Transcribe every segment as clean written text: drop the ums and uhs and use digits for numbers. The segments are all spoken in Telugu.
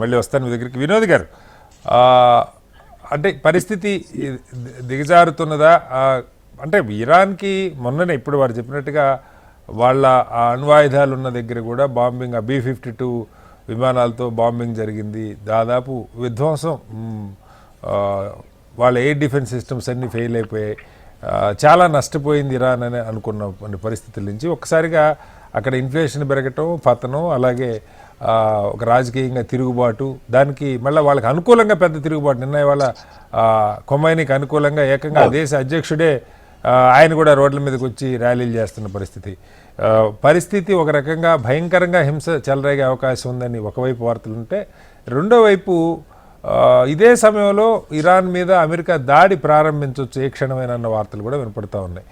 మళ్ళీ వస్తాను మీ దగ్గరికి. వినోద్ గారు, అంటే పరిస్థితి దిగజారుతున్నదా? అంటే ఇరాన్కి మొన్ననే ఇప్పుడు వారు చెప్పినట్టుగా వాళ్ళ అణ్వాయుధాలు ఉన్న దగ్గర కూడా బాంబింగ్, B-52 విమానాలతో బాంబింగ్ జరిగింది. దాదాపు విధ్వంసం, వాళ్ళ ఎయిర్ డిఫెన్స్ సిస్టమ్స్ అన్నీ ఫెయిల్ అయిపోయాయి. చాలా నష్టపోయింది ఇరాన్ అని అనుకున్న పరిస్థితుల నుంచి ఒక్కసారిగా అక్కడ ఇన్ఫ్లేషన్ పెరగటం, పతనం, అలాగే ఒక రాజకీయంగా తిరుగుబాటు, దానికి మళ్ళీ వాళ్ళకి అనుకూలంగా పెద్ద తిరుగుబాటు. నిన్న వాళ్ళ ఖొమైనీకి అనుకూలంగా ఏకంగా దేశ అధ్యక్షుడే ఆయన కూడా రోడ్ల మీదకి వచ్చి ర్యాలీలు చేస్తున్న పరిస్థితి ఒక రకంగా భయంకరంగా హింస చెలరేగే అవకాశం ఉందని ఒకవైపు వార్తలు ఉంటే, రెండో వైపు ఇదే సమయంలో ఇరాన్ మీద అమెరికా దాడి ప్రారంభించవచ్చు ఏ క్షణమైన అన్న వార్తలు కూడా వినపడతా ఉన్నాయి.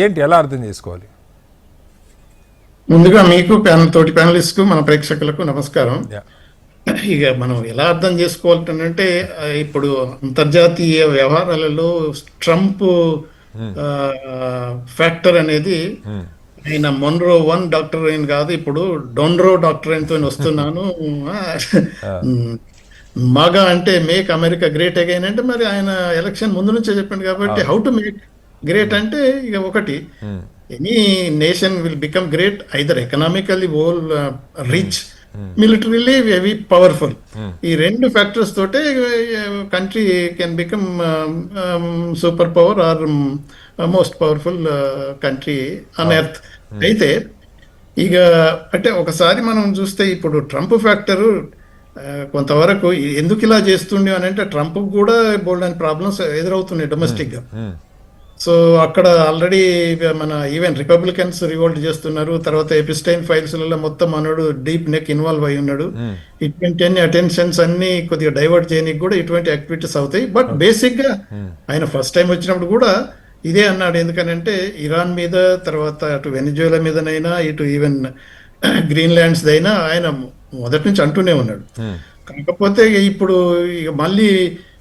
ఏంటి, ఎలా అర్థం చేసుకోవాలి? ముందుగా మీకు తోటి ప్యానలిస్ట్ కు మన ప్రేక్షకులకు నమస్కారం. ఇక మనం ఎలా అర్థం చేసుకోవాలంటే, ఇప్పుడు అంతర్జాతీయ వ్యవహారాలలో ట్రంప్ ఫ్యాక్టర్ అనేది, ఆయన మొన్రో 1 డాక్టర్ అయిన కాదు, ఇప్పుడు డొన్రో డాక్టర్ అయినతో వస్తున్నాను. మాగా అంటే మేక్ అమెరికా గ్రేట్ అగైన్ అంటే, మరి ఆయన ఎలక్షన్ ముందు నుంచే చెప్పిండు కాబట్టి హౌ టు మేక్ గ్రేట్ అంటే, ఇక ఒకటి, any nation will become great either economically rich, militarily very powerful. ఈ రెండు ఫ్యాక్టర్స్ తోటే country can become super power or most powerful country on earth. అయితే ఇక అంటే ఒకసారి మనం చూస్తే ఇప్పుడు ట్రంప్ ఫ్యాక్టరు కొంతవరకు ఎందుకు ఇలా చేస్తుండే అని అంటే, ట్రంప్ కూడా బోల్డ్ అని ప్రాబ్లమ్స్ ఎదురవుతున్నాయి డొమెస్టిక్ గా. సో అక్కడ ఆల్రెడీ మన ఈవెన్ రిపబ్లికన్స్ రివోల్ట్ చేస్తున్నారు. తర్వాత ఎపిస్టైన్ ఫైల్స్లలో మొత్తం మనోడు డీప్ నెక్ ఇన్వాల్వ్ అయి ఉన్నాడు. ఇటువంటి అన్ని అటెన్షన్స్ అన్ని కొద్దిగా డైవర్ట్ చేయడానికి కూడా ఇటువంటి యాక్టివిటీస్ అవుతాయి. బట్ బేసిక్ గా ఆయన ఫస్ట్ టైం వచ్చినప్పుడు కూడా ఇదే అన్నాడు. ఎందుకనంటే ఇరాన్ మీద, తర్వాత అటు వెనిజువేలా మీదనైనా, ఇటు ఈవెన్ గ్రీన్లాండ్స్ అయినా ఆయన మొదటి నుంచి అంటూనే ఉన్నాడు. కాకపోతే ఇప్పుడు ఇక మళ్ళీ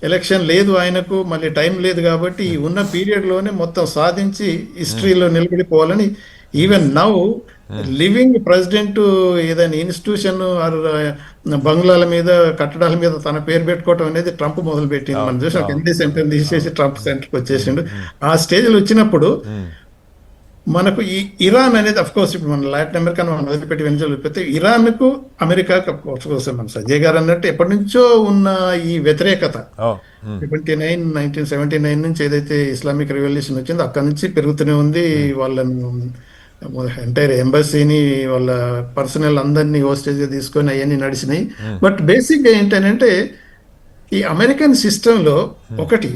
ఎలక్షన్ లేదు ఆయనకు, మళ్ళీ టైం లేదు కాబట్టి ఈ ఉన్న పీరియడ్ లోనే మొత్తం సాధించి హిస్టరీలో నిలబడిపోవాలని, ఈవెన్ నౌ లివింగ్ ప్రెసిడెంట్ ఏదైనా ఇన్స్టిట్యూషన్ ఆర్ బంగ్లాల మీద, కట్టడాల మీద తన పేరు పెట్టుకోవటం అనేది ట్రంప్ మొదలు పెట్టింది. మనం చూసాం, కెనడీ సెంటర్ తీసేసి ట్రంప్ సెంటర్కి వచ్చేసిండు. ఆ స్టేజ్లో వచ్చినప్పుడు మనకు ఈ ఇరాన్ అనేది, అఫ్ కోర్స్ ఇప్పుడు మన లాటిన్ అమెరికా వదిలిపెట్టి వెనిజువేలా, ఇరాన్ కు అమెరికాకు మన సంజయ్ గారు అన్నట్టు ఎప్పటి నుంచో ఉన్న ఈ వ్యతిరేకత 1979 నుంచి ఏదైతే ఇస్లామిక్ రెవల్యూషన్ వచ్చిందో అక్కడ నుంచి పెరుగుతూనే ఉంది. వాళ్ళను ఎంటైర్ ఎంబసీని, వాళ్ళ పర్సనల్ అందరినీ హోస్టేజ్ గా తీసుకొని అవన్నీ నడిచినాయి. బట్ బేసిక్ గా ఏంటంటే, ఈ అమెరికన్ సిస్టంలో ఒకటి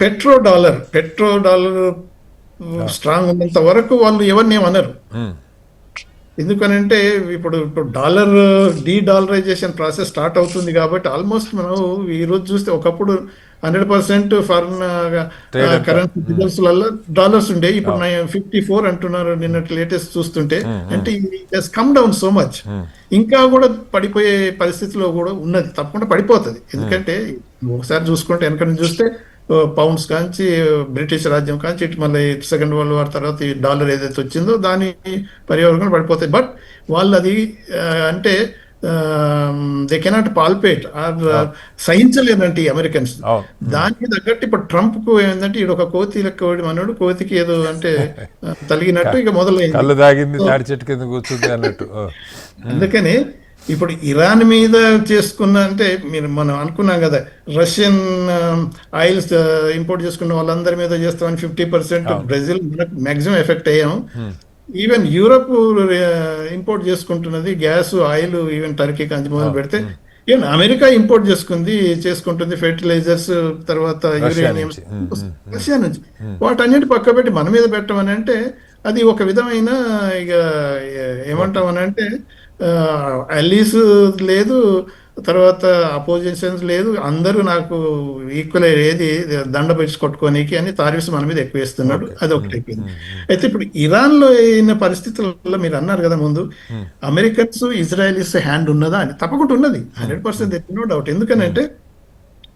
పెట్రో డాలర్ స్ట్రాంగ్ ఉన్నంత వరకు వాళ్ళు ఎవరిని ఏమనరు. ఎందుకనంటే ఇప్పుడు డాలర్ డీడాలరైజేషన్ ప్రాసెస్ స్టార్ట్ అవుతుంది కాబట్టి ఆల్మోస్ట్ మనం ఈ రోజు చూస్తే ఒకప్పుడు 100% ఫారిన్ కరెన్సీ బిజినెస్లలో డాలర్స్ ఉండే, ఇప్పుడు 54 అంటున్నారు నిన్నటి లేటెస్ట్ చూస్తుంటే. అంటే it come down so much. ఇంకా కూడా పడిపోయే పరిస్థితిలో కూడా ఉన్నది, తప్పకుండా పడిపోతుంది. ఎందుకంటే ఒకసారి చూసుకుంటే వెనక నుంచి చూస్తే పౌండ్స్ కాంచి, బ్రిటిష్ రాజ్యం కాంచి, ఇటు మళ్ళీ సెకండ్ వరల్డ్ వార్ తర్వాత ఈ డాలర్ ఏదైతే వచ్చిందో దాని పర్యావరణం పడిపోతాయి. బట్ వాళ్ళు అది అంటే దే కెనాట్ పాల్పేట్ ఆర్ సహించలేదంటే అమెరికన్స్. దానికి తగ్గట్టు ఇప్పుడు ట్రంప్ కు ఏంటంటే, ఈడు ఒక కోతి లెక్క అన్నాడు, కోతికి ఏదో అంటే తలిగినట్టు ఇక మొదలైంది. అందుకని ఇప్పుడు ఇరాన్ మీద చేసుకున్న, అంటే మనం అనుకున్నాం కదా, రష్యన్ ఆయిల్స్ ఇంపోర్ట్ చేసుకున్న వాళ్ళందరి మీద చేస్తామని 50%, బ్రెజిల్ మనకు మాక్సిమం ఎఫెక్ట్ అయ్యాం. ఈవెన్ యూరోప్ ఇంపోర్ట్ చేసుకుంటున్నది గ్యాస్, ఆయిల్, ఈవెన్ టర్కీ కంచి మొదలు పెడితే. ఈవెన్ అమెరికా ఇంపోర్ట్ చేసుకుంటుంది ఫెర్టిలైజర్స్, తర్వాత యురేనియం రష్యా నుంచి. వాటన్నిటి పక్క పెట్టి మన మీద పెట్టమని అంటే, అది ఒక విధమైన ఇక ఏమంటామని అంటే, అలీస్ లేదు, తర్వాత అపోజిషన్స్ లేదు, అందరూ నాకు ఈక్వల్, ఏది దండ పెంచి కొట్టుకోనికి అని తారీఫ్స్ మన మీద ఎక్కువ వేస్తున్నాడు. అది ఒకటి అయిపోయింది. అయితే ఇప్పుడు ఇరాన్ లో అయిన పరిస్థితుల్లో మీరు అన్నారు కదా ముందు, అమెరికన్స్ ఇజ్రాయలీస్ హ్యాండ్ ఉన్నదా అని. తప్పకుండా ఉన్నది, 100% నో డౌట్. ఎందుకనంటే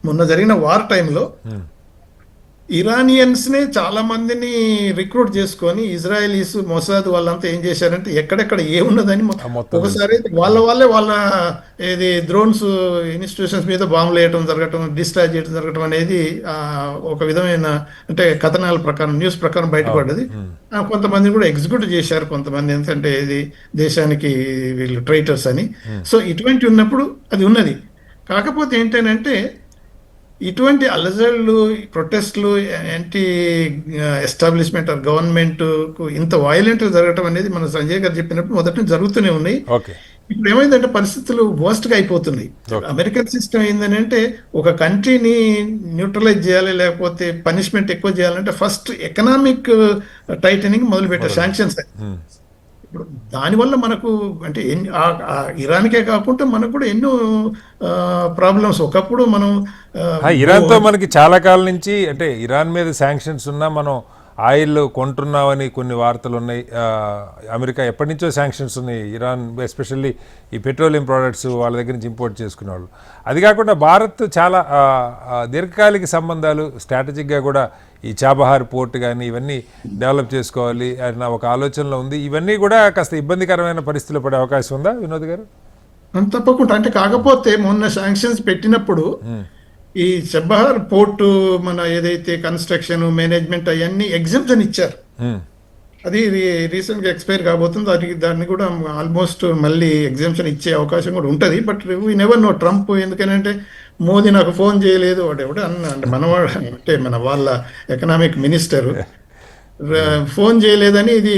మొన్న జరిగిన వార్ టైంలో ఇరానియన్స్ నే చాలా మందిని రిక్రూట్ చేసుకొని ఇజ్రాయలీస్ మొసాద్ వాళ్ళంతా ఏం చేశారంటే ఎక్కడెక్కడ ఏమున్నదని మొత్తం ఒకసారి తెలుసు. అయితే వాళ్ళ ఏది డ్రోన్స్ ఇన్స్టిట్యూషన్స్ మీద బాంబులు వేయడం జరగటం, డిస్ట్రాయ్ చేయడం జరగటం అనేది ఒక విధమైన అంటే కథనాల ప్రకారం న్యూస్ ప్రకారం బయటపడ్డది. కొంతమంది కూడా ఎగ్జిక్యూట్ చేశారు, కొంతమంది ఎందుకంటే ఇది దేశానికి వీళ్ళు ట్రైటర్స్ అని. సో ఇటువంటి ఉన్నప్పుడు అది ఉన్నది. కాకపోతే ఏంటంటే ఇటువంటి అలజడులు, ప్రొటెస్ట్లు, యాంటీ ఎస్టాబ్లిష్మెంట్ ఆర్ గవర్నమెంట్ ఇంత వైలెంట్ జరగటం అనేది మన సంజయ్ గారు చెప్పినప్పుడు మొదటి నుంచి జరుగుతూనే ఉన్నాయి. ఓకే. ఇప్పుడు ఏమైందంటే పరిస్థితులు worst గా అయిపోతున్నాయి. అమెరికన్ సిస్టమ్ ఏంటంటే ఒక కంట్రీని న్యూట్రలైజ్ చేయాలి, లేకపోతే పనిష్మెంట్ ఎక్కువ చేయాలంటే ఫస్ట్ ఎకనామిక్ టైటనింగ్ మొదలు పెట్టారు, శాంక్షన్స్. ఇప్పుడు దానివల్ల మనకు అంటే ఇరాన్కే కాకుండా మనకు కూడా ఎన్నో ప్రాబ్లమ్స్. ఒకప్పుడు మనం ఇరాన్తో మనకి చాలా కాలం నుంచి అంటే ఇరాన్ మీద శాంక్షన్స్ ఉన్నా మనం ఆయిల్ కొంటున్నామని కొన్ని వార్తలు ఉన్నాయి. అమెరికా ఎప్పటి నుంచో శాంక్షన్స్ ఉన్నాయి ఇరాన్, ఎస్పెషల్లీ ఈ పెట్రోలియం ప్రోడక్ట్స్ వాళ్ళ దగ్గర నుంచి ఇంపోర్ట్ చేసుకునే వాళ్ళు. అది కాకుండా భారత్ చాలా దీర్ఘకాలిక సంబంధాలు స్ట్రాటజిక్గా కూడా ఈ చాబహార్ పోర్ట్ కానీ ఇవన్నీ డెవలప్ చేసుకోవాలి అన్న ఒక ఆలోచనలో ఉంది. ఇవన్నీ కూడా కాస్త ఇబ్బందికరమైన పరిస్థితుల్లో పడే అవకాశం ఉందా వినోద్ గారు? తప్పకుండా. అంటే కాకపోతే మొన్న శాంక్షన్స్ పెట్టినప్పుడు ఈ చబహార్ పోర్టు మన ఏదైతే కన్స్ట్రక్షన్, మేనేజ్మెంట్ అవన్నీ ఎగ్జంప్షన్ ఇచ్చారు. అది రీసెంట్ గా ఎక్స్పైర్ కాబోతుంది. దాన్ని కూడా ఆల్మోస్ట్ మళ్ళీ ఎగ్జంప్షన్ ఇచ్చే అవకాశం కూడా ఉంటుంది. But we never know. Trump ఎందుకంటే మోదీ నాకు ఫోన్ చేయలేదు వాడెవడ అన్న, అంటే మనవాడు అంటే మన వాళ్ళ ఎకనామిక్ మినిస్టర్ ఫోన్ చేయలేదని ఇది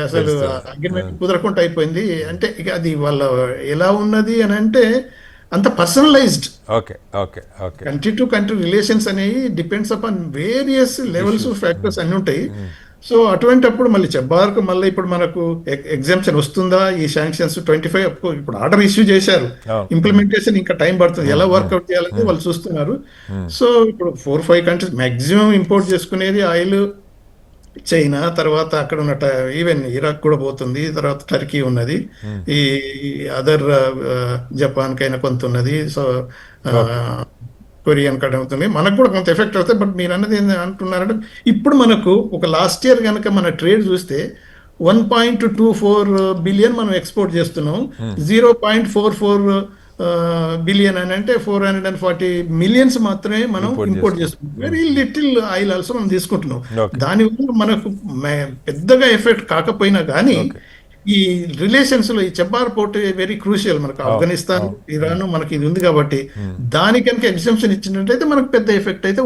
అసలు అగ్రిమెంట్ కుదరకుండా అయిపోయింది. అంటే ఇక అది వాళ్ళ ఎలా ఉన్నది అని అంటే అంత personalised. Okay okay okay. Country to country relations అనేవి depends upon various levels factors అన్ని ఉంటాయి. సో అటువంటిప్పుడు మళ్ళీ చెబ్బార్కు మళ్ళీ ఇప్పుడు మనకు ఎగ్జామ్షన్ వస్తుందా ఈ శాంక్షన్స్ 25 ఇప్పుడు ఆర్డర్ ఇష్యూ చేశారు, ఇంప్లిమెంటేషన్ ఇంకా టైం పడుతుంది, ఎలా వర్కౌట్ చేయాలని వాళ్ళు చూస్తున్నారు. సో ఇప్పుడు 4-5 కంట్రీస్ మాక్సిమం ఇంపోర్ట్ చేసుకునేది ఆయిల్ చైనా, తర్వాత అక్కడ ఉన్న ఈవెన్ ఇరాక్ కూడా పోతుంది, తర్వాత టర్కీ ఉన్నది, ఈ అదర్ జపాన్ కైనా కొంత ఉన్నది, సో కొరియన్ కడ అవుతుంది, మనకు కూడా కొంత ఎఫెక్ట్ అవుతాయి. బట్ మీరు అన్నది ఏంటి అంటున్నారంటే ఇప్పుడు మనకు ఒక లాస్ట్ ఇయర్ కనుక మన ట్రేడ్ చూస్తే 1.24 బిలియన్ మనం ఎక్స్పోర్ట్ చేస్తున్నాం. 0.44 బిలియన్ అని అంటే 440 మిలియన్స్ మాత్రమే మనం ఇంపోర్ట్ చేస్తున్నాం. వెరీ లిటిల్ ఆయిల్ ఆల్సో మనం తీసుకుంటున్నాం. దానివల్ల మనకు పెద్దగా ఎఫెక్ట్ కాకపోయినా కానీ ఈ రిలేషన్స్ లో ఈ చెబ్బార్ పోర్ట్ వెరీ క్రూషియల్. మనకు ఆఫ్ఘనిస్తాన్, ఇరాన్ మనకి ఇది ఉంది కాబట్టి దాని కనుక ఎగ్జంప్షన్ ఇచ్చినట్టయితే మనకు పెద్ద ఎఫెక్ట్ అయితే